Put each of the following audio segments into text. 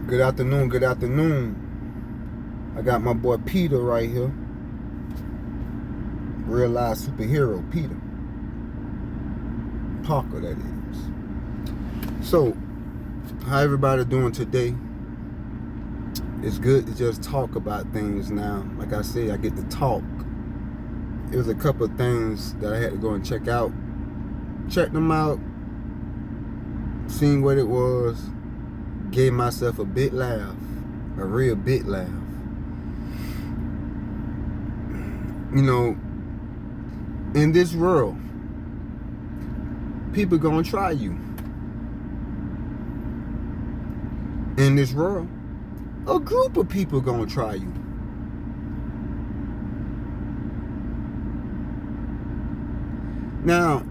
Good afternoon, good afternoon. I got my boy Peter right here. Real life superhero, Peter Parker, that is. So, how everybody doing today? It's good to just talk about things now. Like I said, I get to talk. There's a couple of things that I had to go and check out. Checked them out, seen what it was, gave myself a big laugh, a real big laugh. You know, in this world, people gonna try you. In this world, a group of people gonna try you. Now,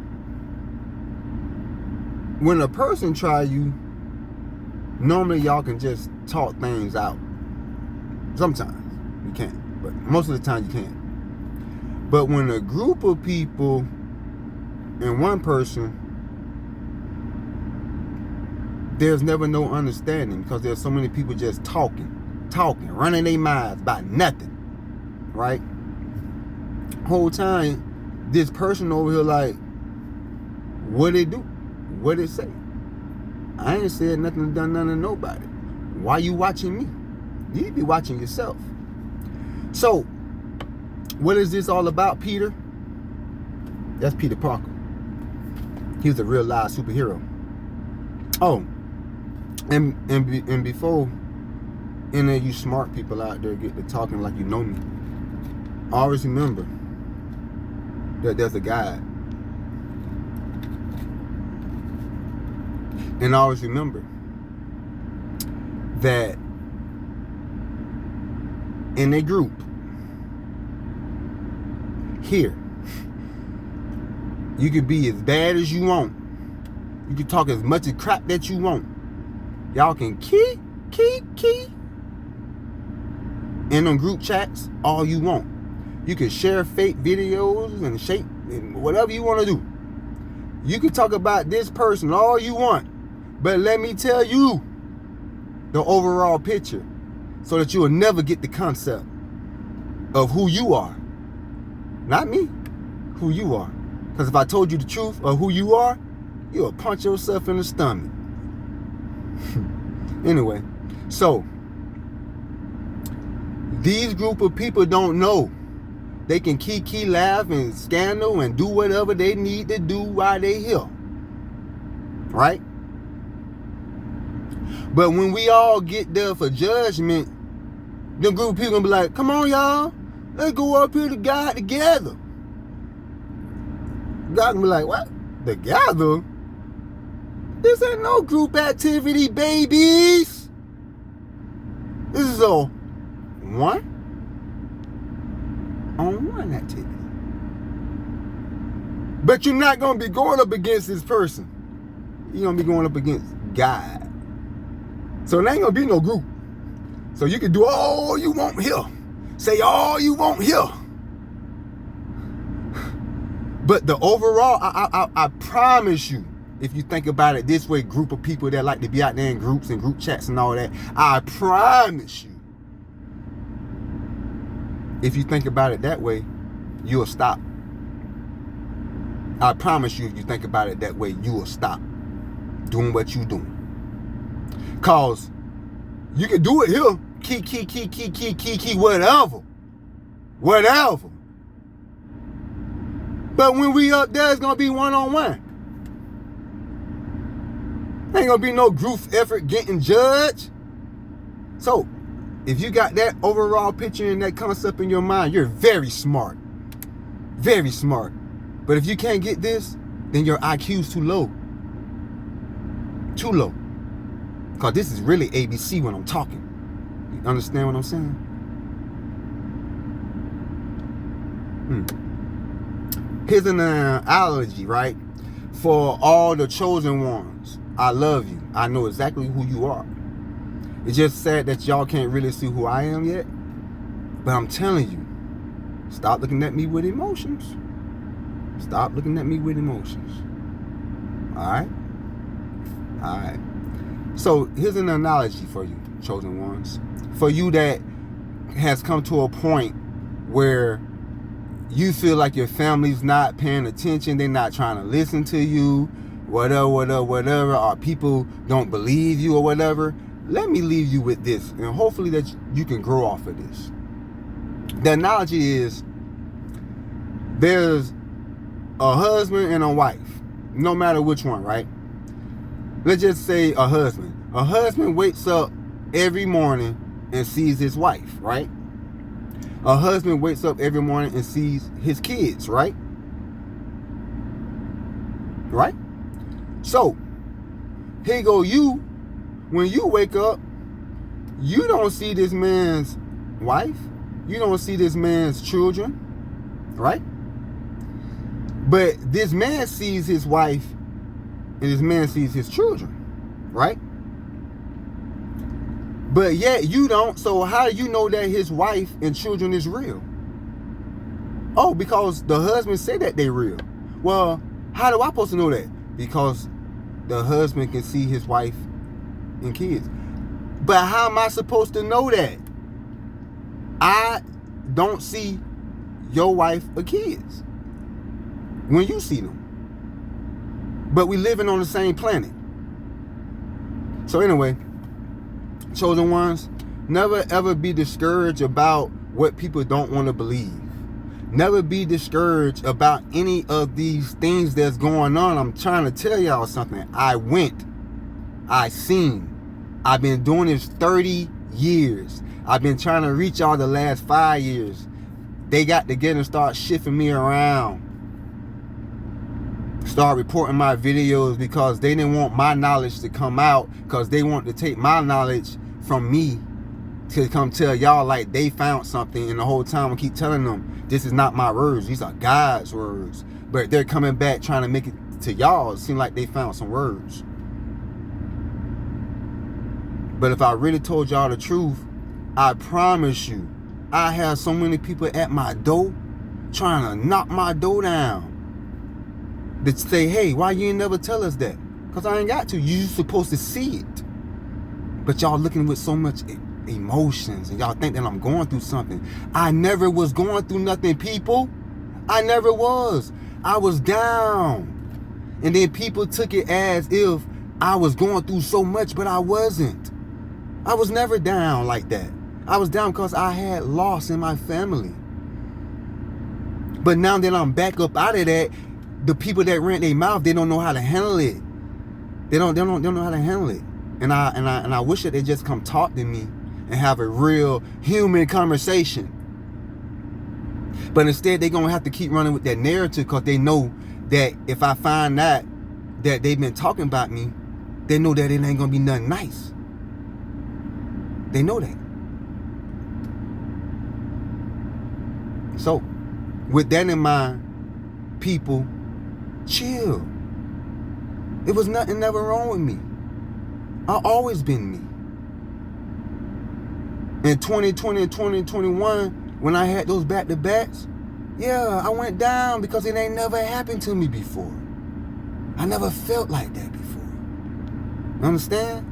when a person try you, normally y'all can just talk things out. Sometimes you can't, but most of the time you can't. But when a group of people and one person, there's never no understanding because there's so many people just talking, running their mouths about nothing, right? Whole time, this person over here like, what it do? What it say? I ain't said nothing, done nothing to nobody. Why you watching me? You need to be watching yourself. So, what is this all about, Peter? That's Peter Parker. He was a real live superhero. Oh, and before any of you smart people out there get to talking like you know me, always remember that there's a God. And always remember that in a group, here, you can be as bad as you want. You can talk as much of crap that you want. Y'all can key in them group chats all you want. You can share fake videos and shape and whatever you want to do. You can talk about this person all you want. But let me tell you the overall picture so that you will never get the concept of who you are. Not me, who you are. Because if I told you the truth of who you are, you'll punch yourself in the stomach. Anyway, so these group of people don't know. They can key, laugh, and scandal and do whatever they need to do while they here. Right? But when we all get there for judgment, them group of people gonna be like, come on, y'all. Let's go up here to God together. God gonna be like, what? Together? This ain't no group activity, babies. This is a one-on-one activity. But you're not gonna be going up against this person. You're gonna be going up against God. So it ain't gonna be no group. So you can do all you want here. Say all you want here. But the overall, I promise you, if you think about it this way, group of people that like to be out there in groups and group chats and all that, I promise you, if you think about it that way, you'll stop. I promise you, if you think about it that way, you will stop doing what you're doing. Cause you can do it here. Key, whatever. But when we up there, it's gonna be one-on-one. Ain't gonna be no group effort getting judged. So, if you got that overall picture and that concept in your mind, you're very smart. Very smart. But if you can't get this, then your IQ's too low. Too low. Because this is really ABC when I'm talking. You understand what I'm saying? Here's an analogy, right? For all the chosen ones. I love you. I know exactly who you are. It's just sad that y'all can't really see who I am yet. But I'm telling you, stop looking at me with emotions. Stop looking at me with emotions. All right? All right. So here's an analogy for you. chosen ones. For you that has come to a point where you feel like your family's not paying attention, they're not trying to listen to you, whatever, or people don't believe you or whatever, let me leave you with this, and hopefully that you can grow off of this. The analogy is, there's a husband and a wife, no matter which one, right? Let's just say a husband. A husband wakes up every morning and sees his wife, right? A husband wakes up every morning and sees his kids, right? Right? So, here go you. When you wake up, you don't see this man's wife. You don't see this man's children, right? But this man sees his wife and this man sees his children, right? But yet you don't. So how do you know that his wife and children is real? Oh, because the husband said that they're real. Well, how do I supposed to know that? Because the husband can see his wife and kids. But how am I supposed to know that? I don't see your wife or kids when you see them. But we living on the same planet. So anyway, chosen ones, never ever be discouraged about what people don't want to believe. Never be discouraged about any of these things that's going on. I'm trying to tell y'all something. I seen. I've been doing this 30 years. I've been trying to reach y'all the last 5 years. They got together and start shifting me around. Start reporting my videos because they didn't want my knowledge to come out, because they want to take my knowledge from me to come tell y'all like they found something, and the whole time I keep telling them this is not my words, these are God's words. But they're coming back trying to make it to y'all. It seems like they found some words. But if I really told y'all the truth, I promise you, I have so many people at my door trying to knock my door down. That say, hey, why you ain't never tell us that? Because I ain't got to. You supposed to see it. But y'all looking with so much emotions, and y'all think that I'm going through something. I never was going through nothing, people. I never was. I was down. And then people took it as if I was going through so much, but I wasn't. I was never down like that. I was down because I had loss in my family. But now that I'm back up out of that, the people that ran their mouth, they don't know how to handle it. They don't know how to handle it. And I wish that they just come talk to me and have a real human conversation. But instead, they're gonna have to keep running with that narrative, because they know that if I find out that they've been talking about me, they know that it ain't gonna be nothing nice. They know that. So, with that in mind, people, chill. It was nothing never wrong with me. I always been me. In 2020 and 2021, when I had those back-to-backs, yeah, I went down because it ain't never happened to me before. I never felt like that before. Understand?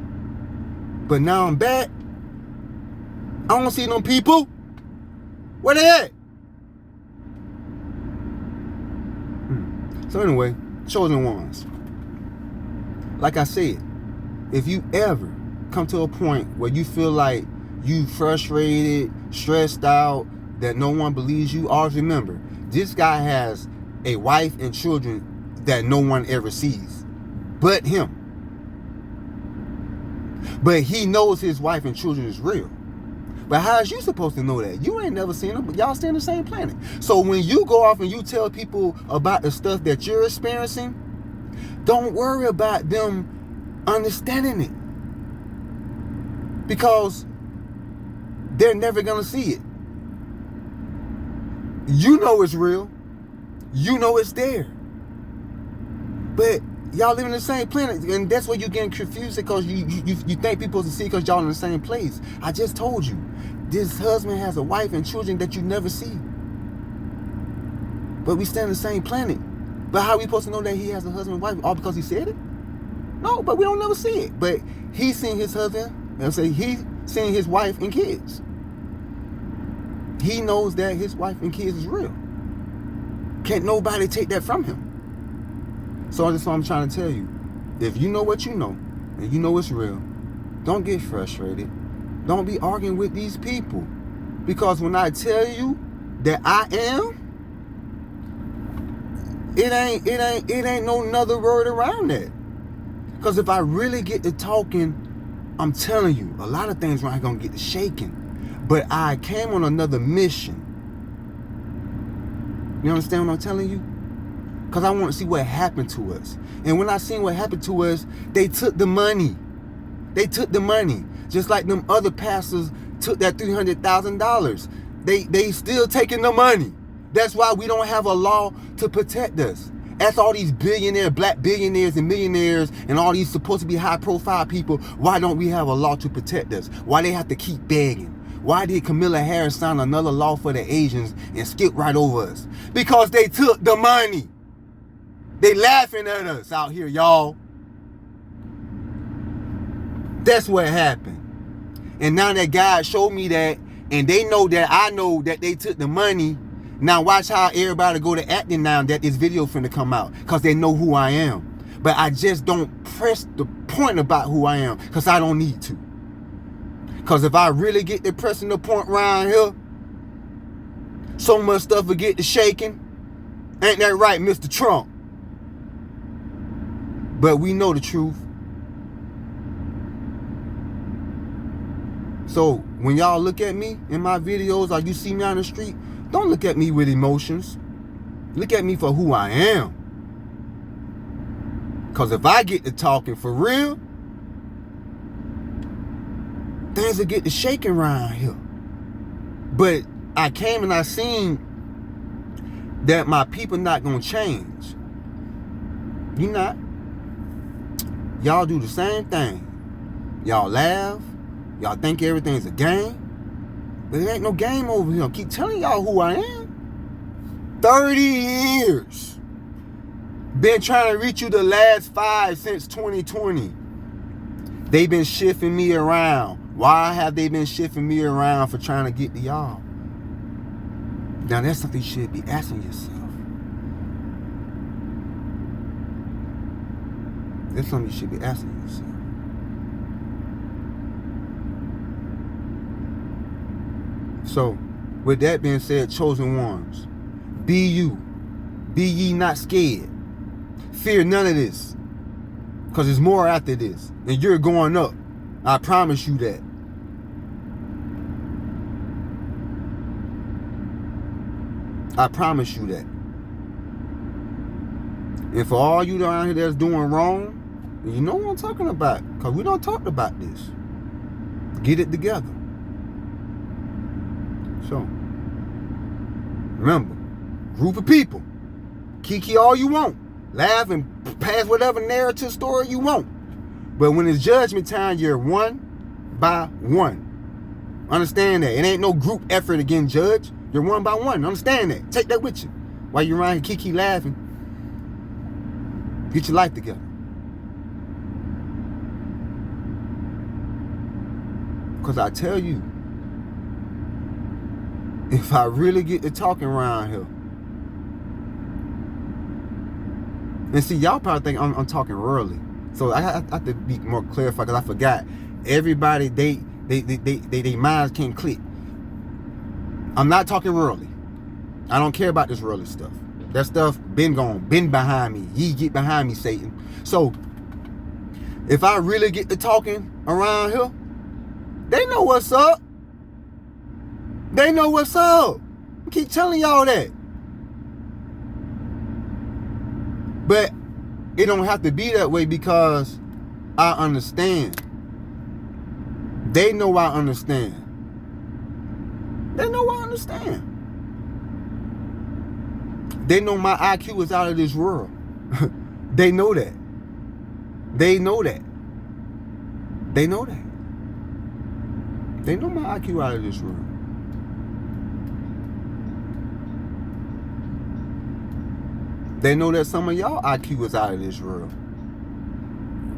But now I'm back. I don't see them people. Where they at? So anyway, chosen ones. Like I said, if you ever come to a point where you feel like you frustrated, stressed out, that no one believes you, always remember, this guy has a wife and children that no one ever sees but him. But he knows his wife and children is real. But how is you supposed to know that? You ain't never seen them, but y'all stay on the same planet. So when you go off and you tell people about the stuff that you're experiencing, don't worry about them understanding it. Because they're never going to see it. You know it's real. You know it's there. But y'all live in the same planet, and that's where you're getting confused, because you think people to see because y'all in the same place. I just told you, this husband has a wife and children that you never see. But we stand on the same planet. But how are we supposed to know that he has a husband and wife? All because he said it? No, but we don't never see it. But he seen his husband, and say he seeing his wife and kids. He knows that his wife and kids is real. Can't nobody take that from him. So that's what I'm trying to tell you. If you know what you know, and you know it's real, don't get frustrated. Don't be arguing with these people. Because when I tell you that I am, it ain't no another word around that. Because if I really get to talking, I'm telling you, a lot of things aren't gonna get to shaking. But I came on another mission. You understand what I'm telling you? Because I want to see what happened to us. And when I seen what happened to us, they took the money. They took the money. Just like them other pastors took that $300,000. They still taking the money. That's why we don't have a law to protect us. That's all these black billionaires and millionaires and all these supposed to be high profile people. Why don't we have a law to protect us? Why they have to keep begging? Why did Kamala Harris sign another law for the Asians and skip right over us? Because they took the money. They laughing at us out here, y'all. That's what happened. And now that God showed me that, and they know that I know that they took the money. Now watch how everybody go to acting now that this video finna come out. Because they know who I am. But I just don't press the point about who I am. Because I don't need to. Because if I really get to pressing the point around here, so much stuff will get to shaking. Ain't that right, Mr. Trump? But we know the truth. So when y'all look at me in my videos or you see me on the street, don't look at me with emotions. Look at me for who I am. Because if I get to talking for real, things will get to shaking around here. But I came and I seen that my people not going to change. You not. Y'all do the same thing. Y'all laugh. Y'all think everything's a game. But it ain't no game over here. I keep telling y'all who I am. 30 years. Been trying to reach you the last 5 since 2020. They been shifting me around. Why have they been shifting me around for trying to get to y'all? Now that's something you should be asking yourself. That's something you should be asking yourself. So, with that being said, chosen ones, be you. Be ye not scared. Fear none of this. Because there's more after this. And you're going up. I promise you that. I promise you that. And for all you around here that's doing wrong, you know what I'm talking about. Because we don't talk about this. Get it together. So, remember, group of people. Kiki all you want. Laugh and pass whatever narrative story you want. But when it's judgment time, you're one by one. Understand that. It ain't no group effort against judge. You're one by one. Understand that. Take that with you. While you're around here Kiki laughing. Get your life together. Because I tell you, if I really get to talking around here, and see, y'all probably think I'm talking rurally, so I have to be more clarified because I forgot. Everybody, they minds can't click. I'm not talking rurally. I don't care about this rurally stuff. That stuff been gone, been behind me. Ye get behind me, Satan. So, if I really get to talking around here, they know what's up. They know what's up. I keep telling y'all that. But it don't have to be that way because I understand. They know I understand. They know I understand. They know my IQ is out of this world. They know that. They know that. They know that. They know my IQ out of this world. They know that some of y'all IQ is out of this world.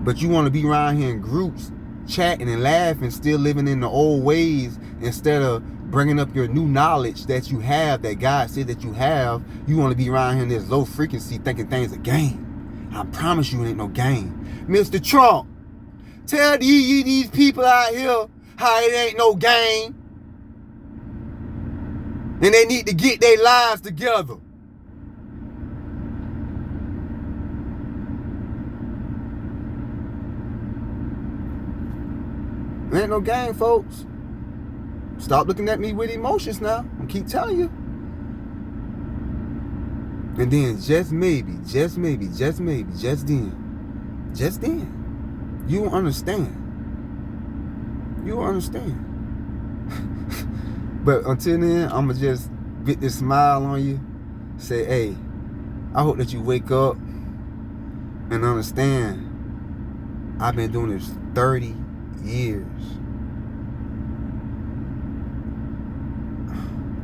But you want to be around here in groups chatting and laughing, still living in the old ways, instead of bringing up your new knowledge that you have, that God said that you have. You want to be around here in this low frequency thinking things are game. I promise you it ain't no game. Mr. Trump, tell these people out here how it ain't no game. And they need to get their lives together. It ain't no game, folks. Stop looking at me with emotions now. I keep telling you. And then just maybe, just then, you will understand. You will understand. But until then, I'ma just get this smile on you. Say, hey, I hope that you wake up and understand. I've been doing this 30 years.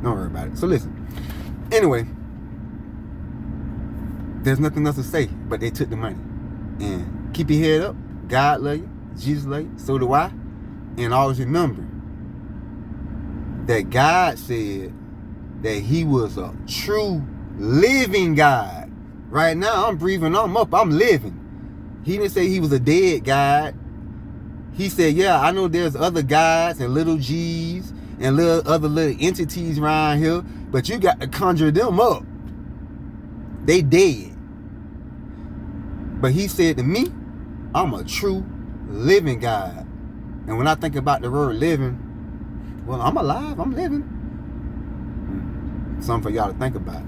Don't worry about it. So listen. Anyway, there's nothing else to say, but they took the money. And keep your head up. God love you. Jesus love you. So do I. And always remember that God said that he was a true living God. Right now, I'm breathing. I'm up. I'm living. He didn't say he was a dead God. He said, yeah, I know there's other gods and little G's and other little entities around here, but you got to conjure them up. They dead. But he said to me, I'm a true living God. And when I think about the word living, well, I'm alive, I'm living. Something for y'all to think about.